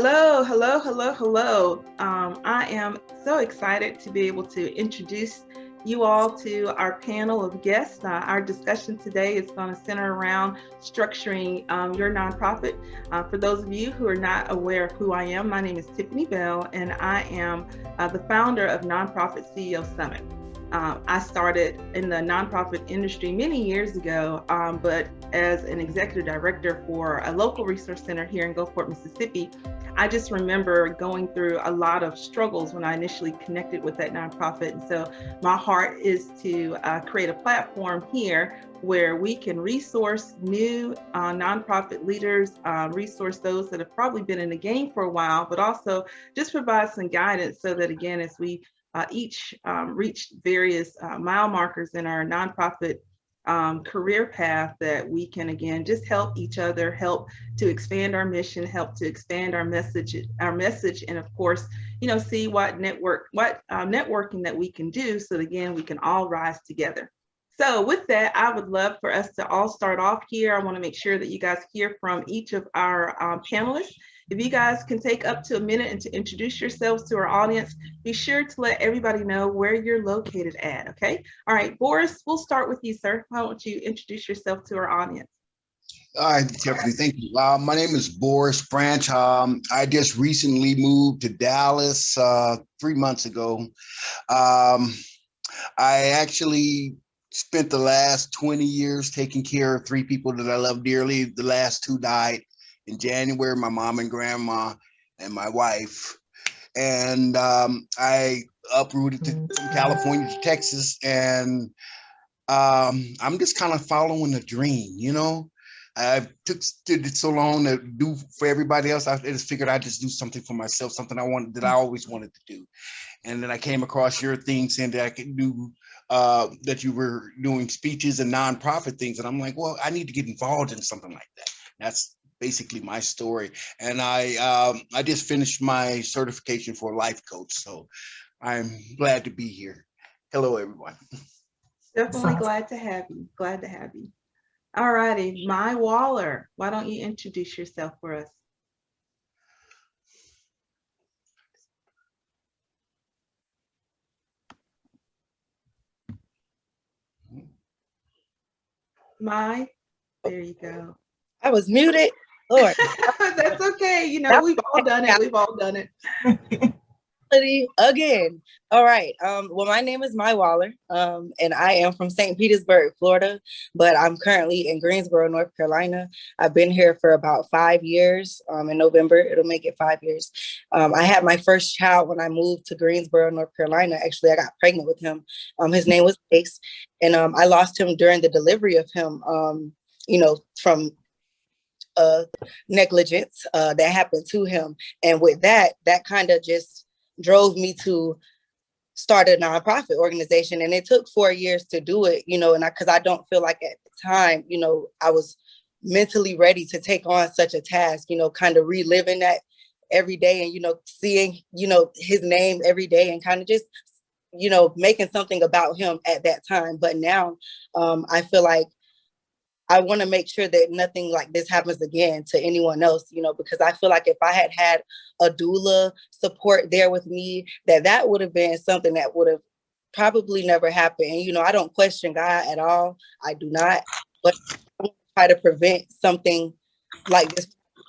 Hello, hello, hello, hello. I am so excited to be able to introduce you all to our panel of guests. Our discussion today is going to center around structuring your nonprofit. For those of you who are not aware of who I am, my name is Tiffany Bell, and I am the founder of Nonprofit CEO Summit. I started in the nonprofit industry many years ago, but as an executive director for a local resource center here in Gulfport, Mississippi, I just remember going through a lot of struggles when I initially connected with that nonprofit. And so my heart is to create a platform here where we can resource new nonprofit leaders, resource those that have probably been in the game for a while, but also just provide some guidance so that, again, as we each reach various mile markers in our nonprofit career path, that we can again just help each other, help to expand our mission, help to expand our message, and of course, see what networking that we can do, so that, again, we can all rise together. So with that, I would love for us to all start off here. I want to make sure that you guys hear from each of our panelists. If you guys can take up to a minute and to introduce yourselves to our audience, be sure to let everybody know where you're located at, okay? All right, Boris, we'll start with you, sir. Why don't you introduce yourself to our audience? All right, Tiffany, thank you. My name is Boris Branch. I just recently moved to Dallas 3 months ago. I actually spent the last 20 years taking care of 3 people that I love dearly. The last 2 died in January, my mom and grandma and my wife. And I uprooted from California to Texas, and I'm just kind of following a dream, I did it so long to do for everybody else. I just figured I'd just do something for myself, something that I always wanted to do. And then I came across your thing saying that I could do that you were doing speeches and nonprofit things. And I'm like, well, I need to get involved in something like that. That's basically my story. And I just finished my certification for a life coach. So I'm glad to be here. Hello, everyone. Definitely glad to have you. Glad to have you. All righty, My Waller, why don't you introduce yourself for us? There you go. I was muted. Lord. That's okay. We've all done it. We've all done it. Again. All right. Well, my name is My Waller, and I am from St. Petersburg, Florida, but I'm currently in Greensboro, North Carolina. I've been here for about 5 years. In November, it'll make it 5 years. I had my first child when I moved to Greensboro, North Carolina. Actually, I got pregnant with him. His name was Ace, and I lost him during the delivery of him, from negligence that happened to him. And with that kind of just drove me to start a nonprofit organization. And it took 4 years to do it, and because I don't feel like at the time, I was mentally ready to take on such a task, kind of reliving that every day and, seeing, his name every day and kind of just, making something about him at that time. But now I feel like I want to make sure that nothing like this happens again to anyone else, because I feel like if I had a doula support there with me, that would have been something that would have probably never happened. And, I don't question God at all. I do not, but I try to prevent something like this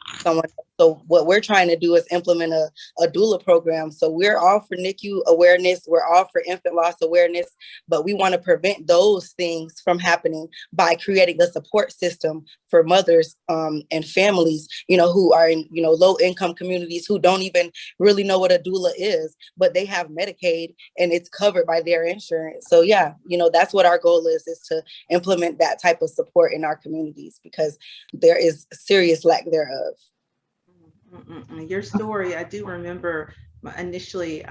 from someone. So what we're trying to do is implement a doula program. So we're all for NICU awareness. We're all for infant loss awareness, but we want to prevent those things from happening by creating a support system for mothers and families, who are in, low income communities who don't even really know what a doula is, but they have Medicaid and it's covered by their insurance. So yeah, that's what our goal is to implement that type of support in our communities, because there is serious lack thereof. Your story, I do remember initially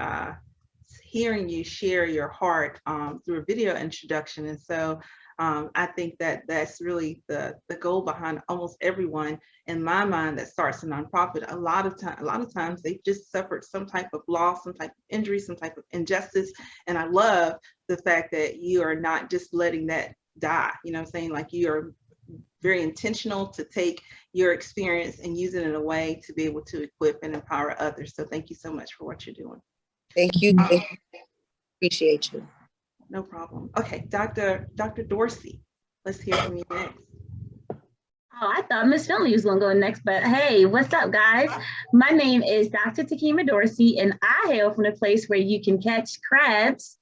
hearing you share your heart through a video introduction. And so I think that that's really the goal behind almost everyone in my mind that starts a nonprofit. A lot of times they've just suffered some type of loss, some type of injury, some type of injustice. And I love the fact that you are not just letting that die, saying, like, you are very intentional to take your experience and use it in a way to be able to equip and empower others. So thank you so much for what you're doing. Thank you. Appreciate you. No problem. Okay, Dr. Dorsey, let's hear from you next. Oh, I thought Miss Finley was gonna go next, but hey, what's up, guys? My name is Dr. Tekemia Dorsey, and I hail from the place where you can catch crabs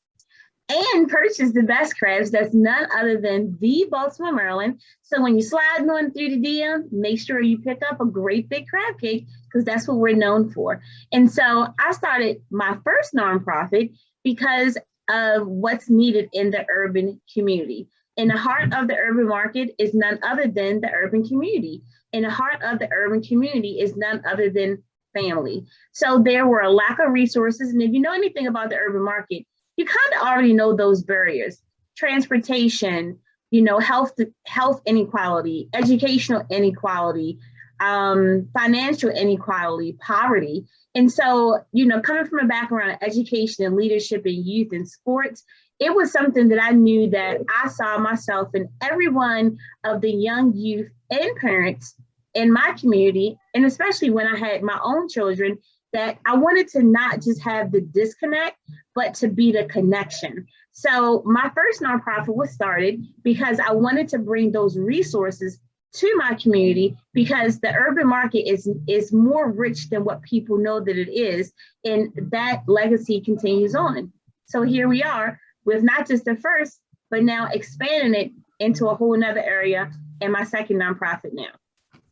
and purchase the best crabs. That's none other than the Baltimore, Maryland. So when you slide on through the DM, make sure you pick up a great big crab cake, because that's what we're known for. And so I started my first nonprofit because of what's needed in the urban community. In the heart of the urban market is none other than the urban community. In the heart of the urban community is none other than family. So there were a lack of resources. And if you know anything about the urban market, you kind of already know those barriers: transportation, health inequality, educational inequality, financial inequality, poverty. And so, coming from a background of education and leadership and youth and sports, it was something that I knew that I saw myself in every one of the young youth and parents in my community, and especially when I had my own children, that I wanted to not just have the disconnect, but to be the connection. So my first nonprofit was started because I wanted to bring those resources to my community, because the urban market is more rich than what people know that it is, and that legacy continues on. So here we are with not just the first, but now expanding it into a whole nother area in my second nonprofit now.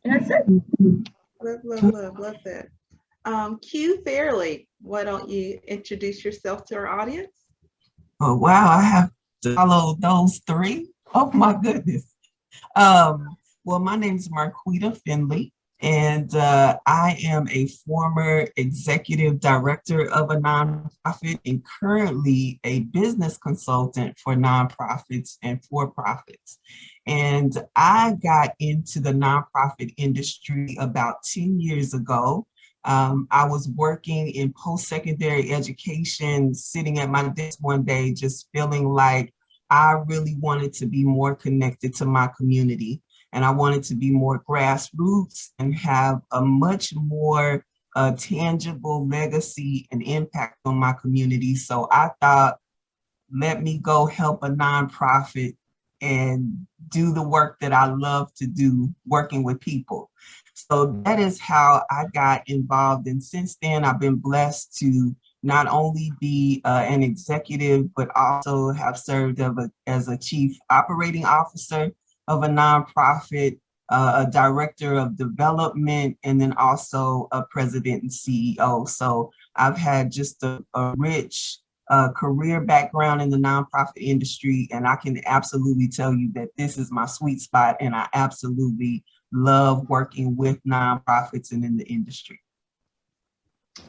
And that's it. Love that. Q Fairley, why don't you introduce yourself to our audience? Oh, wow, I have to follow those three. Oh my goodness. Well, my name is Marquita Finley, and I am a former executive director of a nonprofit and currently a business consultant for nonprofits and for-profits. And I got into the nonprofit industry about 10 years ago. I was working in post-secondary education, sitting at my desk one day, just feeling like I really wanted to be more connected to my community. And I wanted to be more grassroots and have a much more tangible legacy and impact on my community. So I thought, let me go help a nonprofit and do the work that I love to do, working with people. So that is how I got involved. And since then, I've been blessed to not only be an executive, but also have served as a chief operating officer of a nonprofit, a director of development, and then also a president and CEO. So I've had just a rich career background in the nonprofit industry, and I can absolutely tell you that this is my sweet spot, and I absolutely love working with nonprofits and in the industry.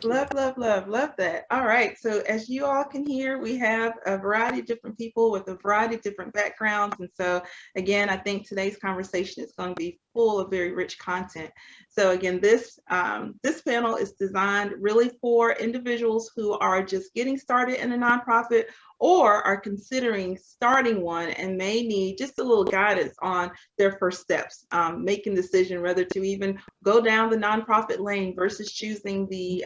Love that. All right. So as you all can hear, we have a variety of different people with a variety of different backgrounds. And so again, I think today's conversation is going to be full of very rich content. So again, this panel is designed really for individuals who are just getting started in a nonprofit or are considering starting one and may need just a little guidance on their first steps, making the decision whether to even go down the nonprofit lane versus choosing the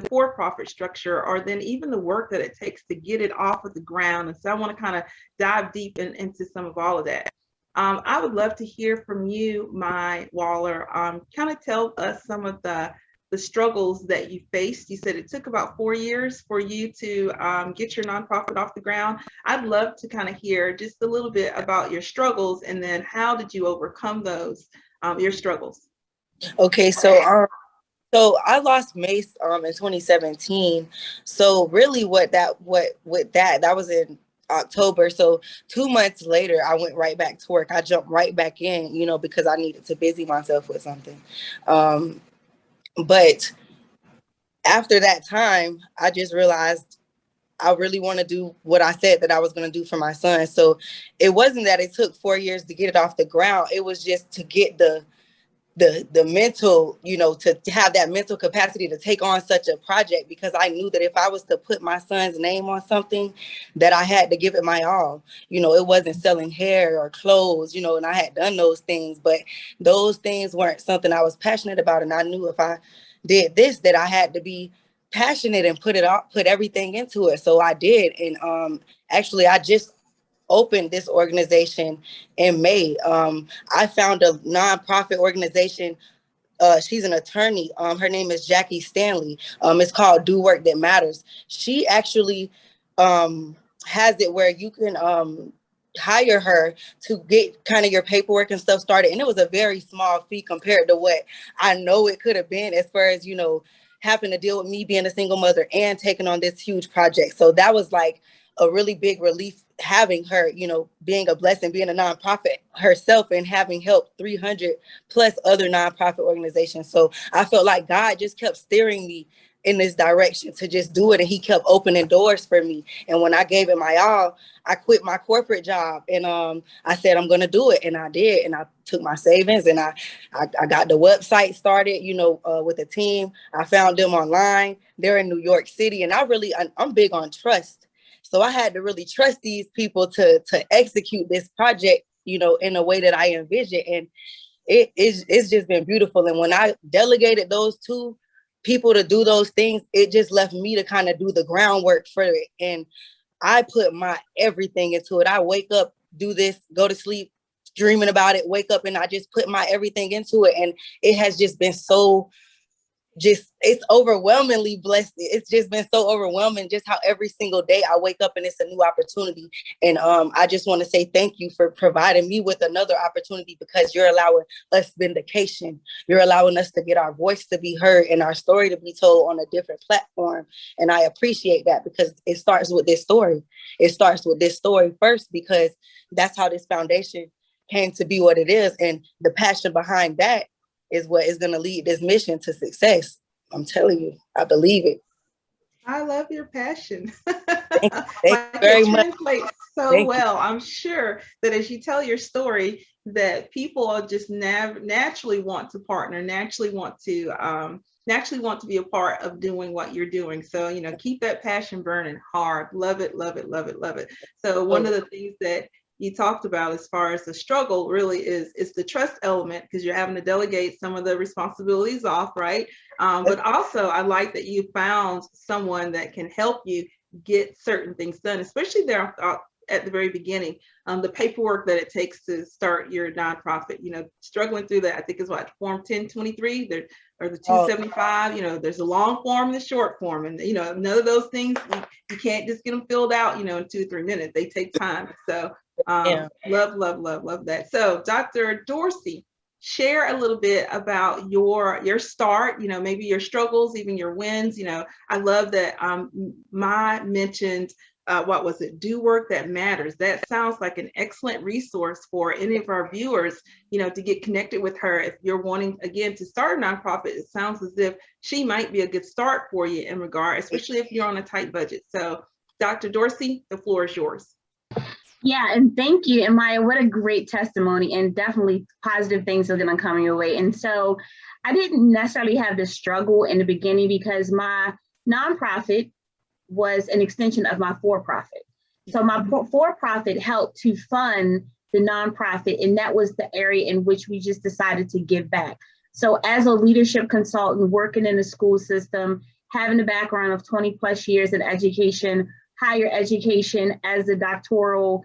for-profit structure, or then even the work that it takes to get it off of the ground. And so I want to kind of dive deep into some of all of that. I would love to hear from you, Mai Waller. Kind of tell us some of the struggles that you faced. You said it took about 4 years for you to get your nonprofit off the ground. I'd love to kind of hear just a little bit about your struggles, and then how did you overcome those, your struggles? Okay, so I lost Mace in 2017. So really that was in October. So 2 months later, I went right back to work. I jumped right back in, because I needed to busy myself with something. But after that time, I just realized I really want to do what I said that I was going to do for my son. So it wasn't that it took 4 years to get it off the ground. It was just to get the the mental, to have that mental capacity to take on such a project, because I knew that if I was to put my son's name on something, that I had to give it my all. It wasn't selling hair or clothes, and I had done those things, but those things weren't something I was passionate about. And I knew if I did this, that I had to be passionate and put everything into it. So I did. And actually, I just opened this organization in May. I found a nonprofit organization. She's an attorney. Her name is Jackie Stanley. It's called Do Work That Matters. She actually has it where you can hire her to get kind of your paperwork and stuff started. And it was a very small fee compared to what I know it could have been, as far as, having to deal with me being a single mother and taking on this huge project. So that was like a really big relief, having her, being a blessing, being a nonprofit herself, and having helped 300 plus other nonprofit organizations. So I felt like God just kept steering me in this direction to just do it. And he kept opening doors for me. And when I gave it my all, I quit my corporate job, and I said, I'm going to do it. And I did. And I took my savings, and I got the website started, with a team. I found them online. They're in New York City. And I'm big on trust. So I had to really trust these people to execute this project, in a way that I envisioned. And it's just been beautiful. And when I delegated those two people to do those things, it just left me to kind of do the groundwork for it. And I put my everything into it. I wake up, do this, go to sleep, dreaming about it, wake up, and I just put my everything into it. And it has just been it's overwhelmingly blessed. It's just been so overwhelming, just how every single day I wake up and it's a new opportunity. And I just want to say thank you for providing me with another opportunity, because you're allowing us vindication. You're allowing us to get our voice to be heard and our story to be told on a different platform. And I appreciate that, because it starts with this story. It starts with this story first, because that's how this foundation came to be what it is. And the passion behind that is what is going to lead this mission to success. I'm telling you, I believe it. I love your passion. Thank Like you very it much. translates so Thank well. you. I'm sure that as you tell your story, that people are just naturally want to partner, naturally want to be a part of doing what you're doing. So, keep that passion burning hard. Love it, love it, love it, love it. So one of the things that you talked about as far as the struggle really is the trust element, because you're having to delegate some of the responsibilities off, right? But also I like that you found someone that can help you get certain things done, especially there at the very beginning, the paperwork that it takes to start your nonprofit, struggling through that. I think is what, Form 1023 there, or the 275, there's a long form and the short form, and none of those things, you can't just get them filled out, in 2 or 3 minutes. They take time. So love that. So Dr. Dorsey, share a little bit about your start, maybe your struggles, even your wins. I love that Ma mentioned what was it? Do Work That Matters. That sounds like an excellent resource for any of our viewers, to get connected with her. If you're wanting, again, to start a nonprofit, it sounds as if she might be a good start for you in regard, especially if you're on a tight budget. So Dr. Dorsey, the floor is yours. Yeah, and thank you. And Maya, what a great testimony, and definitely positive things are going to come your way. And so I didn't necessarily have the struggle in the beginning, because my nonprofit was an extension of my for-profit. So my for-profit helped to fund the nonprofit, and that was the area in which we just decided to give back. So as a leadership consultant working in the school system, having a background of 20 plus years in education, higher education as a doctoral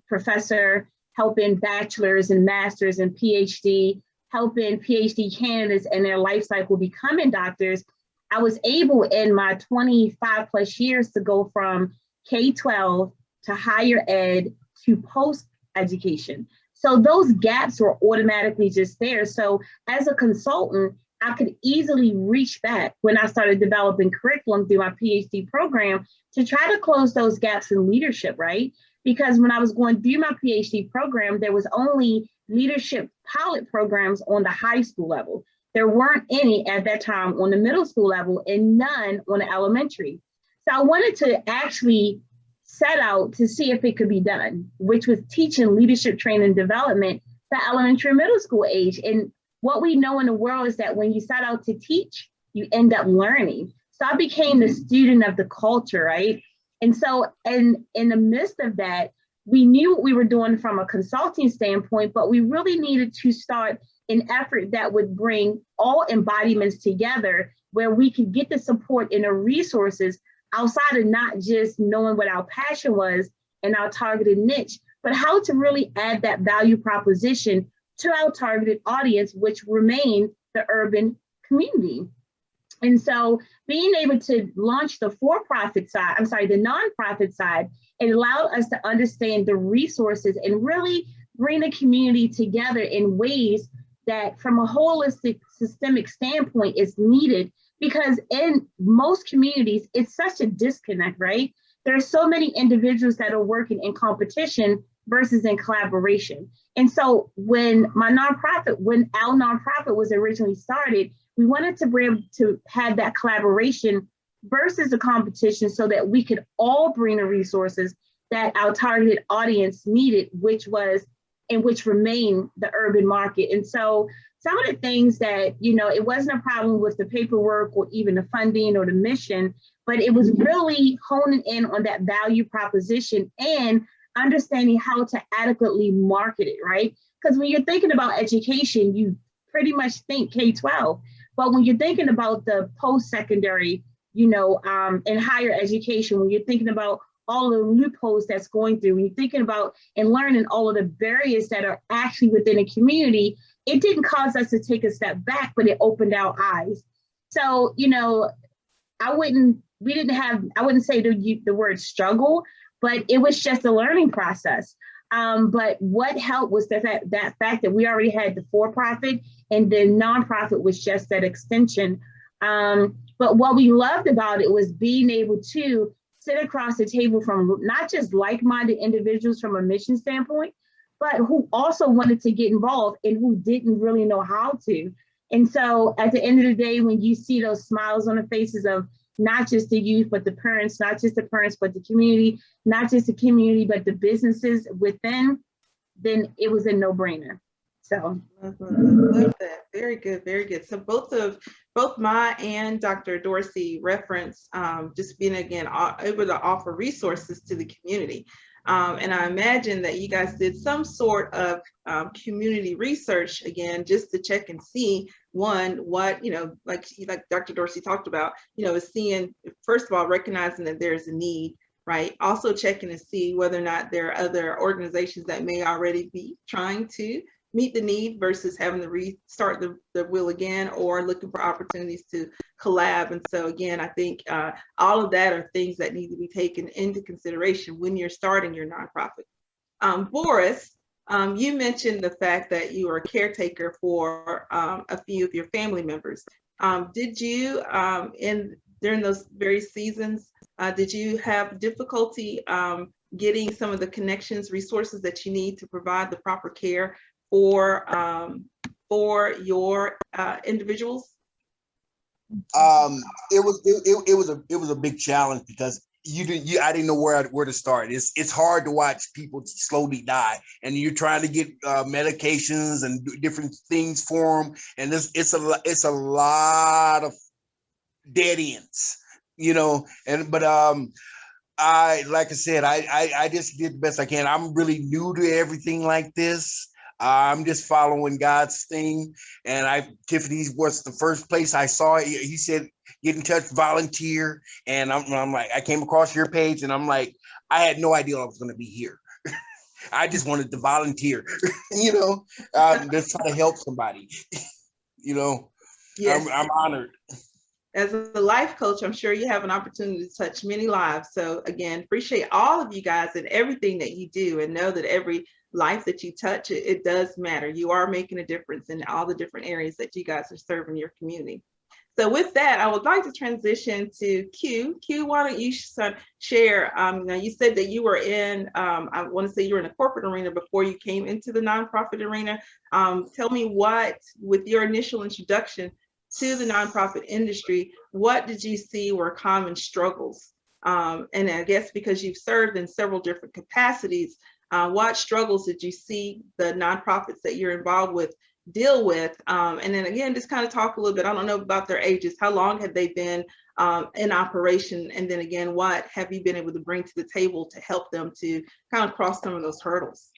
professor, helping bachelor's and master's and PhD, helping PhD candidates and their life cycle becoming doctors, I was able in my 25 plus years to go from K-12 to higher ed to post education. So those gaps were automatically just there. So as a consultant, I could easily reach back when I started developing curriculum through my PhD program to try to close those gaps in leadership, right? Because when I was going through my PhD program, there was only leadership pilot programs on the high school level. There weren't any at that time on the middle school level, and none on the elementary. So I wanted to actually set out to see if it could be done, which was teaching leadership training and development for elementary and middle school age. And what we know in the world is that when you set out to teach, you end up learning. So I became the student of the culture, right? And so in the midst of that, we knew what we were doing from a consulting standpoint, but we really needed to start an effort that would bring all embodiments together where we could get the support and the resources outside of not just knowing what our passion was and our targeted niche, but how to really add that value proposition to our targeted audience, which remain the urban community. And so being able to launch the for-profit side, the nonprofit side, it allowed us to understand the resources and really bring the community together in ways that from a holistic systemic standpoint is needed, because in most communities, it's such a disconnect, right? There are so many individuals that are working in competition versus in collaboration. And so when our nonprofit was originally started, we wanted to be able to have that collaboration versus the competition so that we could all bring the resources that our targeted audience needed, which remained the urban market. And so some of the things that, it wasn't a problem with the paperwork or even the funding or the mission, but it was really honing in on that value proposition and understanding how to adequately market it, right? Because when you're thinking about education, you pretty much think K-12. But when you're thinking about the post-secondary, and higher education, when you're thinking about all the loopholes that's going through, when you're thinking about and learning all of the barriers that are actually within a community, it didn't cause us to take a step back, but it opened our eyes. So, I wouldn't say the word struggle, but it was just a learning process. But what helped was that fact that we already had the for-profit and the nonprofit was just that extension. But what we loved about it was being able to sit across the table from not just like-minded individuals from a mission standpoint, but who also wanted to get involved and who didn't really know how to. And so at the end of the day, when you see those smiles on the faces of not just the youth, but the parents, not just the parents, but the community, not just the community, but the businesses within, then it was a no-brainer. So love that. Very good, very good. So both Mai and Dr. Dorsey reference just being again able to offer resources to the community. And I imagine that you guys did some sort of community research again, just to check and see what, like Dr. Dorsey talked about, is seeing, first of all, recognizing that there's a need, right? Also checking to see whether or not there are other organizations that may already be trying to meet the need versus having to restart the wheel again or looking for opportunities to collab. And so again, I think all of that are things that need to be taken into consideration when you're starting your nonprofit. Boris, you mentioned the fact that you are a caretaker for a few of your family members. Did you, during those various seasons, did you have difficulty getting some of the connections, resources that you need to provide the proper care for your individuals? It was a big challenge because I didn't know where to start. It's hard to watch people slowly die, and you're trying to get medications and different things for them, and it's a lot of dead ends, but like I said, I just did the best I can. I'm really new to everything like this. I'm just following God's thing. And Tiffany was the first place I saw it. He said, get in touch, volunteer. And I'm like, I came across your page and I'm like, I had no idea I was going to be here. I just wanted to volunteer, just try to help somebody, Yes. I'm honored. As a life coach, I'm sure you have an opportunity to touch many lives. So again, appreciate all of you guys and everything that you do, and know that every life that you touch, it does matter. You are making a difference in all the different areas that you guys are serving your community. So with that, I would like to transition to Q. Q, why don't you share, now you said that you were in, I want to say you were in the corporate arena before you came into the nonprofit arena. Tell me with your initial introduction to the nonprofit industry, what did you see were common struggles? And I guess because you've served in several different capacities, what struggles did you see the nonprofits that you're involved with deal with. And then again, just kind of talk a little bit, I don't know about their ages, how long have they been in operation? And then again, what have you been able to bring to the table to help them to kind of cross some of those hurdles?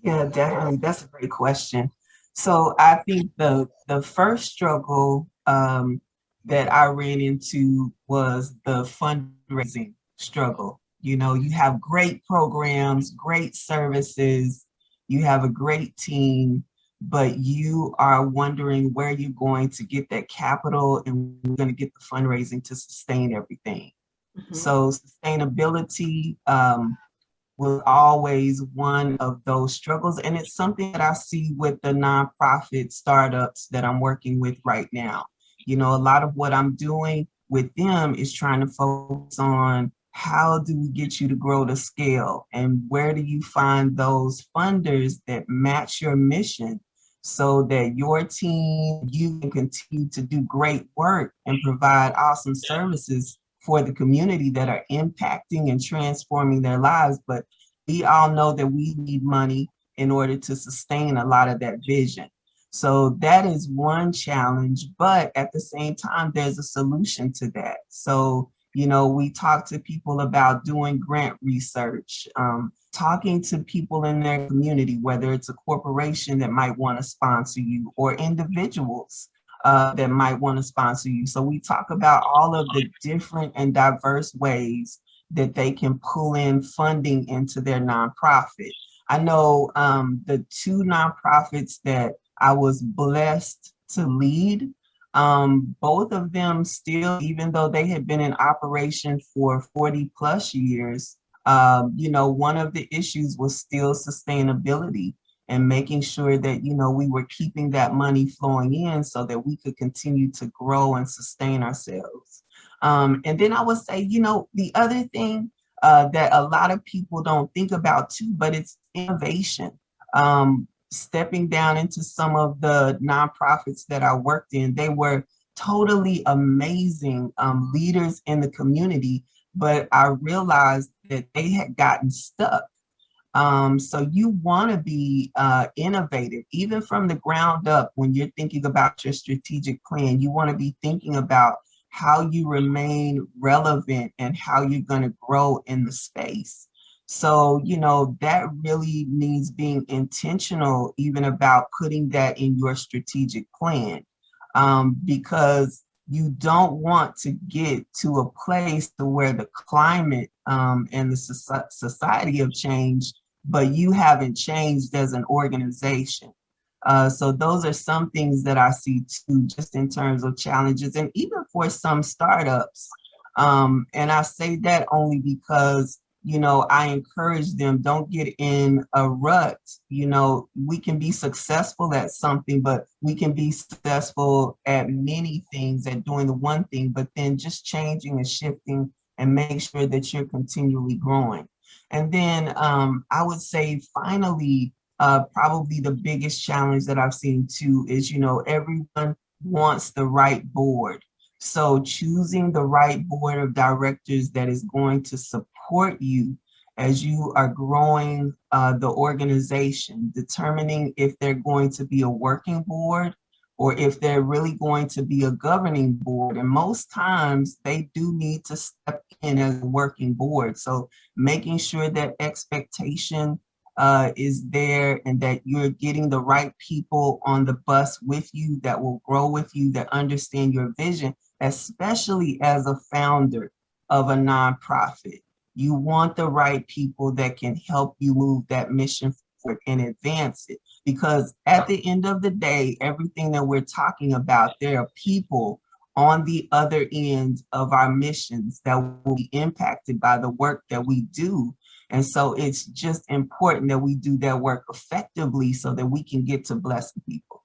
Yeah, definitely. That's a great question. So I think the first struggle that I ran into was the fundraising struggle. You know, you have great programs, great services, you have a great team, but you are wondering where you're going to get that capital and we're going to get the fundraising to sustain everything. So sustainability, was always one of those struggles. And it's something that I see with the nonprofit startups that I'm working with right now. You know, a lot of what I'm doing with them is trying to focus on how do we get you to grow to scale and where do you find those funders that match your mission so that your team, you can continue to do great work and provide awesome services for the community that are impacting and transforming their lives. But we all know that we need money in order to sustain a lot of that vision. So that is one challenge, but at the same time, there's a solution to that. So, you know, we talk to people about doing grant research, talking to people in their community, whether it's a corporation that might want to sponsor you or individuals that might want to sponsor you. So we talk about all of the different and diverse ways that they can pull in funding into their nonprofit. I know the two nonprofits that I was blessed to lead, both of them still, even though they had been in operation for 40 plus years, you know, one of the issues was still sustainability and making sure that, you know, we were keeping that money flowing in so that we could continue to grow and sustain ourselves. And then I would say, you know, the other thing that a lot of people don't think about too, but it's innovation. Stepping down into some of the nonprofits that I worked in, they were totally amazing leaders in the community, but I realized that they had gotten stuck. So you want to be innovative, even from the ground up. When you're thinking about your strategic plan, you want to be thinking about how you remain relevant and how you're going to grow in the space. So, you know, that really means being intentional, even about putting that in your strategic plan, because you don't want to get to a place to where the climate and the society have changed, but you haven't changed as an organization. So those are some things that I see too, just in terms of challenges, and even for some startups. And I say that only because, you know, I encourage them, don't get in a rut. You know, we can be successful at something, but we can be successful at many things, at doing the one thing, but then just changing and shifting and make sure that you're continually growing. And then I would say finally, probably the biggest challenge that I've seen too is, you know, everyone wants the right board. So choosing the right board of directors that is going to support you as you are growing the organization, determining if they're going to be a working board or if they're really going to be a governing board. And most times they do need to step in as a working board. So making sure that expectation is there and that you're getting the right people on the bus with you that will grow with you, that understand your vision, especially as a founder of a nonprofit. You want the right people that can help you move that mission forward and advance it. Because at the end of the day, everything that we're talking about, there are people on the other end of our missions that will be impacted by the work that we do. And so it's just important that we do that work effectively so that we can get to blessing people.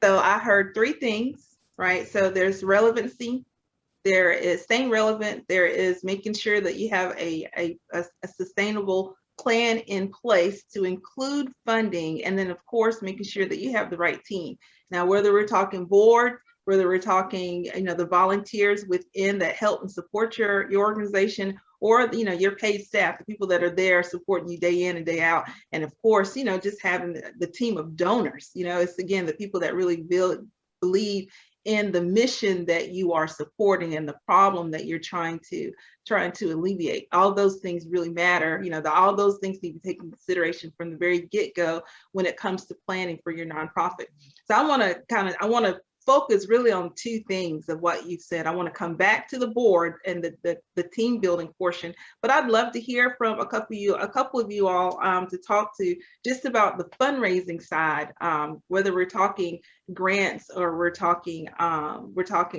So I heard three things, right? So there's relevancy, there is staying relevant, there is making sure that you have a sustainable plan in place to include funding, and then of course making sure that you have the right team. Now, whether we're talking board, whether we're talking, you know, the volunteers within that help and support your organization, or, you know, your paid staff, the people that are there supporting you day in and day out. And of course, you know, just having the team of donors, you know, it's again, the people that really believe in the mission that you are supporting and the problem that you're trying to alleviate. All those things really matter. You know, all those things need to be taken into consideration from the very get-go when it comes to planning for your nonprofit. So I want to focus really on two things of what you said. I want to come back to the board and the team building portion, but I'd love to hear from a couple of you all to talk to just about the fundraising side, whether we're talking grants or we're talking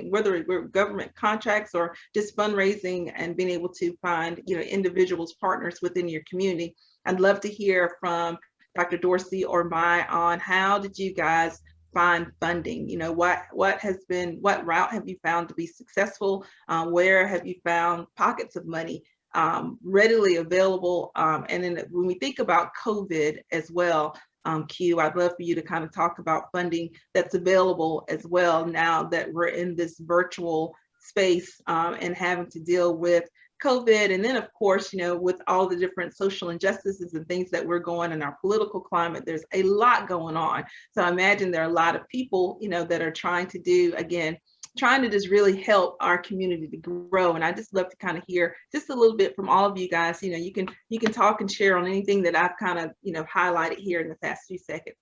whether we're government contracts or just fundraising and being able to find, you know, individuals, partners within your community. I'd love to hear from Dr. Dorsey or Mai on how did you guys find funding? You know, what route have you found to be successful? Where have you found pockets of money readily available? And then when we think about COVID as well, Q, I'd love for you to kind of talk about funding that's available as well now that we're in this virtual space and having to deal with COVID. And then of course, you know, with all the different social injustices and things that we're going in our political climate, there's a lot going on. So I imagine there are a lot of people, you know, that are trying to just really help our community to grow. And I just love to kind of hear just a little bit from all of you guys. You know, you can talk and share on anything that I've kind of, you know, highlighted here in the past few seconds.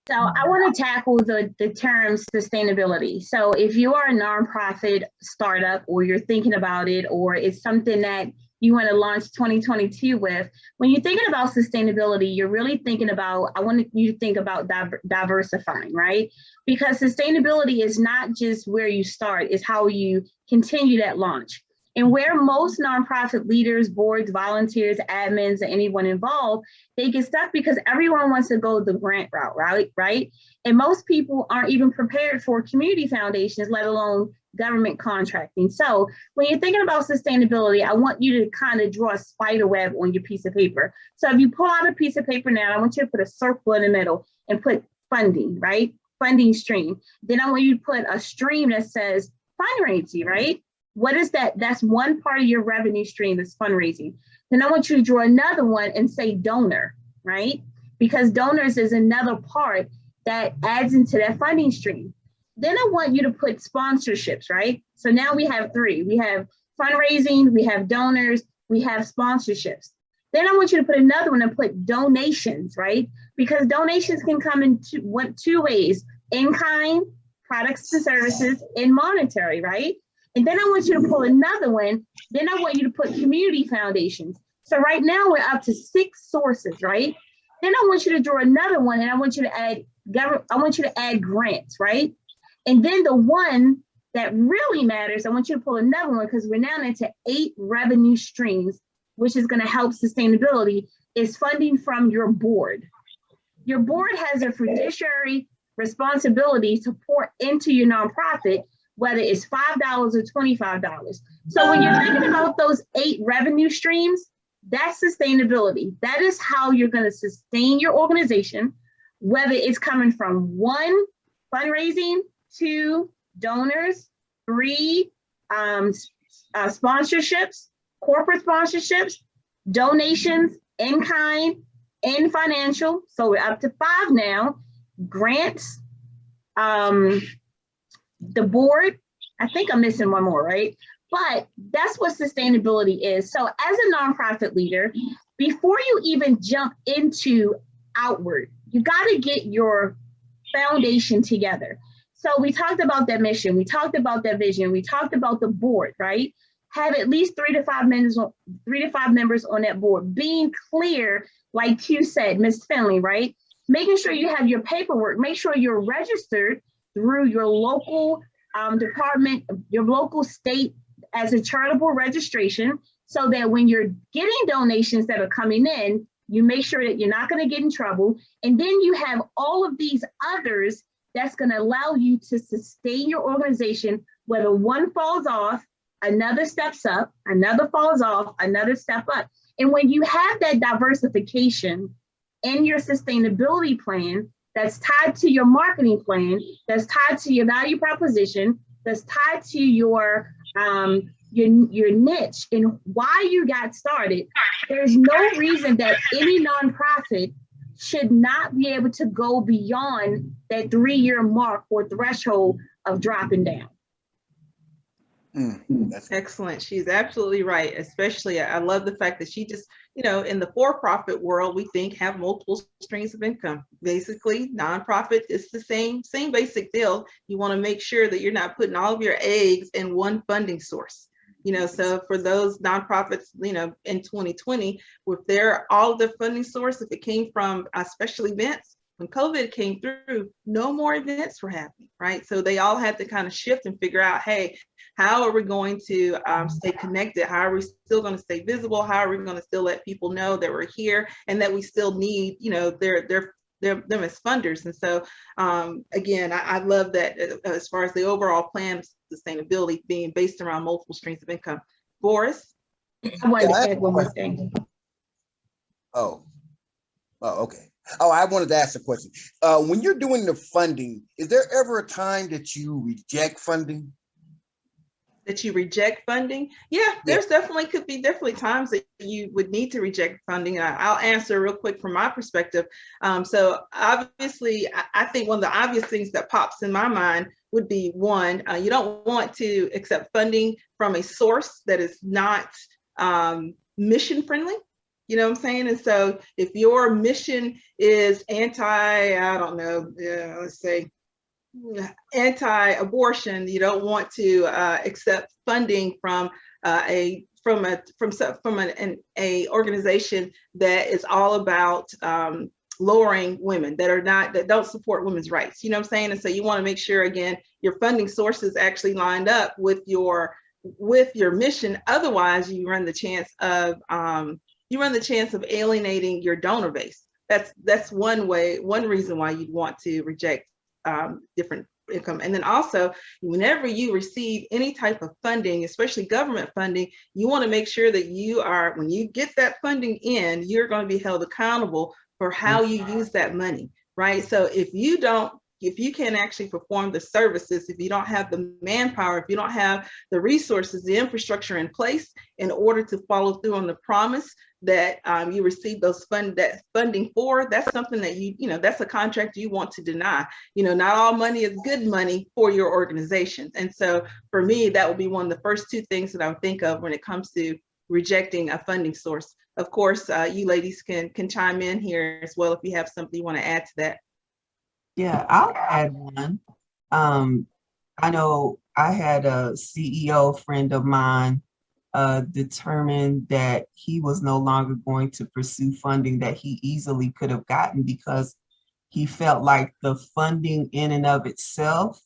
So I want to tackle the term sustainability. So if you are a nonprofit startup or you're thinking about it, or it's something that you want to launch 2022 with, when you're thinking about sustainability, you're really thinking about, I want you to think about diversifying, right? Because sustainability is not just where you start, it's how you continue that launch. And where most nonprofit leaders, boards, volunteers, admins, and anyone involved, they get stuck because everyone wants to go the grant route, right? And most people aren't even prepared for community foundations, let alone government contracting. So when you're thinking about sustainability, I want you to kind of draw a spider web on your piece of paper. So if you pull out a piece of paper now, I want you to put a circle in the middle and put funding, right? Funding stream. Then I want you to put a stream that says fundraising, right? What is that? That's one part of your revenue stream is fundraising. Then I want you to draw another one and say donor, right? Because donors is another part that adds into that funding stream. Then I want you to put sponsorships, right? So now we have three. We have fundraising, we have donors, we have sponsorships. Then I want you to put another one and put donations, right? Because donations can come in two ways: in kind, products and services, and monetary, right? And then I want you to pull another one. Then I want you to put community foundations. So right now we're up to 6 sources, right? Then I want you to draw another one, and I want you to add grants, right? And then the one that really matters, I want you to pull another one, because we're now into 8 revenue streams, which is going to help sustainability, is funding from your board. Your board has a fiduciary responsibility to pour into your nonprofit, whether it's $5 or $25. So when you're thinking about those 8 revenue streams, that's sustainability. That is how you're going to sustain your organization, whether it's coming from 1, fundraising, 2, donors, 3, sponsorships, corporate sponsorships, donations, in kind, in financial. So we're up to 5 now, grants, the board. I think I'm missing one more, right? But that's what sustainability is. So as a nonprofit leader, before you even jump into outward, you got to get your foundation together. So we talked about that mission, we talked about that vision, we talked about the board, right? Have at least 3 to 5 members on that board. Being clear, like Q said, Ms. Finley, right? Making sure you have your paperwork, make sure you're registered through your local department, your local state as a charitable registration, so that when you're getting donations that are coming in, you make sure that you're not going to get in trouble. And then you have all of these others that's going to allow you to sustain your organization, whether one falls off, another steps up, another falls off, another step up. And when you have that diversification in your sustainability plan, that's tied to your marketing plan, that's tied to your value proposition, that's tied to your your niche and why you got started, there's no reason that any nonprofit should not be able to go beyond that 3-year mark or threshold of dropping down. That's excellent. She's absolutely right. Especially, I love the fact that she just, in the for-profit world, we think have multiple streams of income. Basically, nonprofit is the same basic deal. You want to make sure that you're not putting all of your eggs in one funding source. So for those nonprofits, in 2020, with all of the funding source, if it came from special events, when COVID came through, no more events were happening, right? So they all had to kind of shift and figure out, hey, how are we going to stay connected? How are we still going to stay visible? How are we going to still let people know that we're here and that we still need, them as funders? And so, again, I love that as far as the overall plan of sustainability being based around multiple streams of income. Boris? I wanted to add one more thing. Oh, okay. Oh, I wanted to ask a question. When you're doing the funding, is there ever a time that you reject funding? That you reject funding? Yeah, there's could be times that you would need to reject funding. I'll answer real quick from my perspective. So obviously, I think one of the obvious things that pops in my mind would be one, you don't want to accept funding from a source that is not mission friendly. You know what I'm saying? And so if your mission is anti-abortion, you don't want to accept funding from an organization that is all about lowering women, that don't support women's rights. You know what I'm saying? And so you want to make sure, again, your funding sources actually lined up with your mission. Otherwise, you run the chance of alienating your donor base. That's one reason why you'd want to reject different income. And then also, whenever you receive any type of funding, especially government funding, you want to make sure that when you get that funding in, you're going to be held accountable for how you use that money, right? So if you can't actually perform the services, if you don't have the manpower, if you don't have the resources, the infrastructure in place in order to follow through on the promise that you receive that funding for, that's something that that's a contract you want to deny. Not all money is good money for your organization. And so for me, that would be one of the first two things that I would think of when it comes to rejecting a funding source. Of course, you ladies can chime in here as well if you have something you want to add to that. Yeah, I'll add one. I know I had a CEO friend of mine determined that he was no longer going to pursue funding that he easily could have gotten because he felt like the funding in and of itself,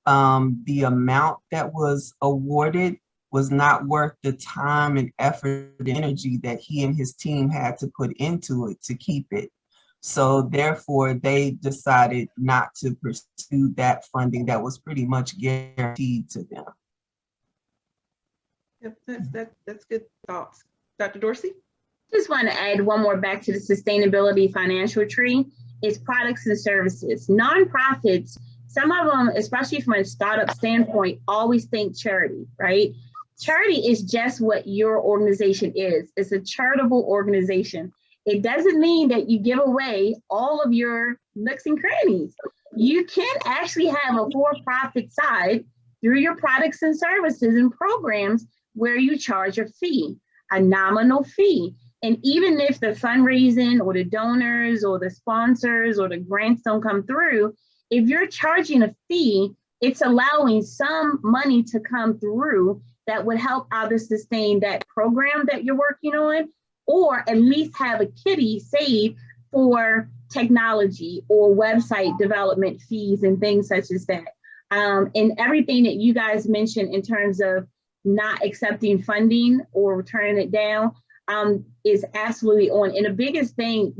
the amount that was awarded was not worth the time and effort and energy that he and his team had to put into it to keep it. So therefore, they decided not to pursue that funding that was pretty much guaranteed to them. Yep, that's good thoughts. Dr. Dorsey? Just want to add one more back to the sustainability financial tree. It's products and services. Nonprofits, some of them, especially from a startup standpoint, always think charity, right? Charity is just what your organization is. It's a charitable organization. It doesn't mean that you give away all of your nooks and crannies. You can actually have a for-profit side through your products and services and programs where you charge a fee, a nominal fee. And even if the fundraising or the donors or the sponsors or the grants don't come through, if you're charging a fee, it's allowing some money to come through that would help either sustain that program that you're working on, or at least have a kitty saved for technology or website development fees and things such as that. And everything that you guys mentioned in terms of not accepting funding or turning it down is absolutely on. And the biggest thing,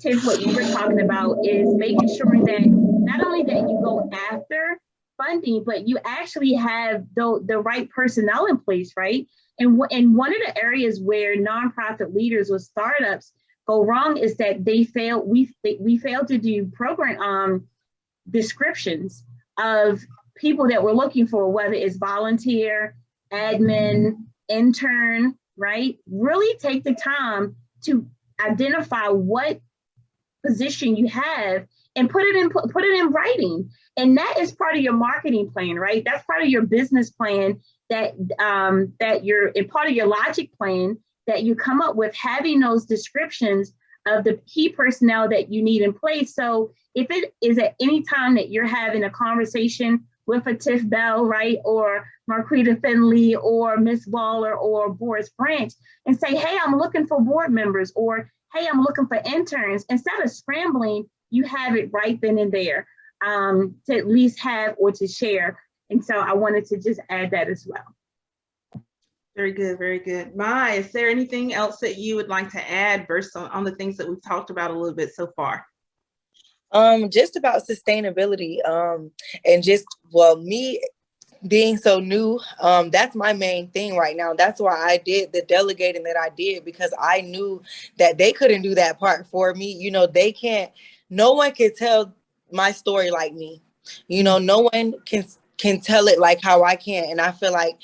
Tiff, what you were talking about is making sure that not only that you go after funding, but you actually have the right personnel in place, right? And one of the areas where nonprofit leaders or startups go wrong is that we fail to do program descriptions of people that we're looking for, whether it's volunteer, admin, intern, right? Really take the time to identify what position you have and put it in writing. And that is part of your marketing plan, right? That's part of your business plan that you're in, part of your logic plan that you come up with, having those descriptions of the key personnel that you need in place. So if it is at any time that you're having a conversation with a Tiff Bell, right, or Marquita Finley, or Miss Waller, or Boris Branch, and say, hey, I'm looking for board members, or hey, I'm looking for interns, instead of scrambling, you have it right then and there to at least have or to share. And so I wanted to just add that as well. Very good, very good. Mai, is there anything else that you would like to add based on the things that we've talked about a little bit so far? Just about sustainability, and just, well, me being so new, that's my main thing right now. That's why I did the delegating that I did, because I knew that they couldn't do that part for me. You know, no one can tell my story like me. You know, no one can tell it like how I can. And I feel like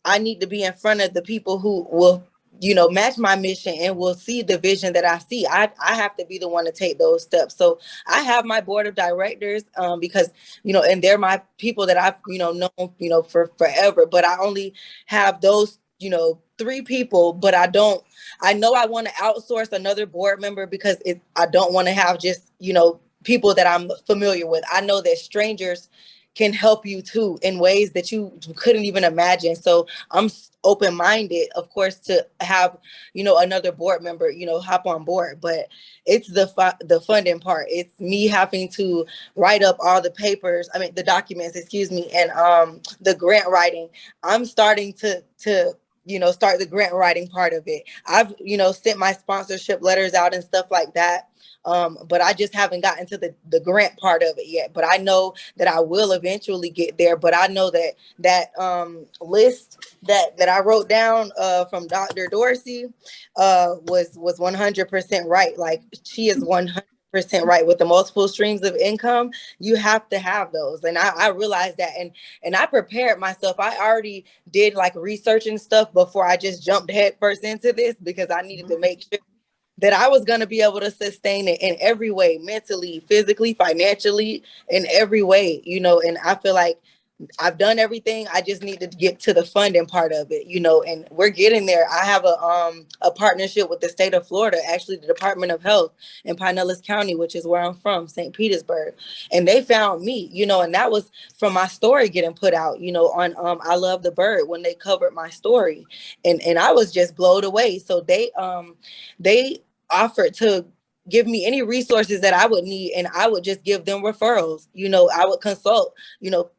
I need to be in front of the people who will, you know, match my mission and will see the vision that I see. I have to be the one to take those steps. So I have my board of directors, because, you know, and they're my people that I've, you know, known, you know, for forever, but I only have those, you know, 3 people, but I know I want to outsource another board member, because I don't want to have just, you know, people that I'm familiar with. I know that strangers can help you too in ways that you couldn't even imagine. So I'm open-minded, of course, to have, you know, another board member, you know, hop on board. But it's the funding part. It's me having to write up all the the documents, excuse me, and the grant writing. I'm starting to you know, start the grant writing part of it. I've, you know, sent my sponsorship letters out and stuff like that. But I just haven't gotten to the grant part of it yet. But I know that I will eventually get there. But I know that list that I wrote down from Dr. Dorsey was 100% right. Like, she is 100% right with the multiple streams of income. You have to have those. And I realized that, and I prepared myself. I already did like research and stuff before I just jumped headfirst into this, because I needed to make sure that I was going to be able to sustain it in every way, mentally, physically, financially, in every way, you know. And I feel like I've done everything. I just need to get to the funding part of it, you know, and we're getting there. I have a partnership with the state of Florida, actually the Department of Health in Pinellas County, which is where I'm from, St. Petersburg. And they found me, you know, and that was from my story getting put out, you know, on I Love the Bird, when they covered my story. And I was just blown away. So they offered to give me any resources that I would need, and I would just give them referrals. You know, I would consult, you know,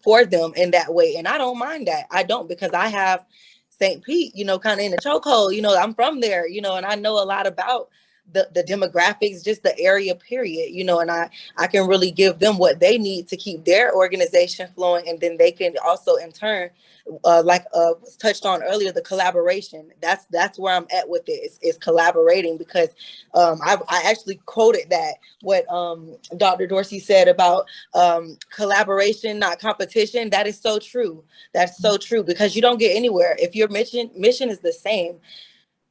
for them in that way. And I don't mind that. I don't, because I have St. Pete, you know, kind of in the chokehold. You know, I'm from there, you know, and I know a lot about the demographics, just the area, period, you know, and I can really give them what they need to keep their organization flowing. And then they can also in turn, was touched on earlier, the collaboration. That's where I'm at with it. Is collaborating, because I actually quoted that what Dr. Dorsey said about collaboration, not competition. That is so true. That's so true, because you don't get anywhere if your mission is the same.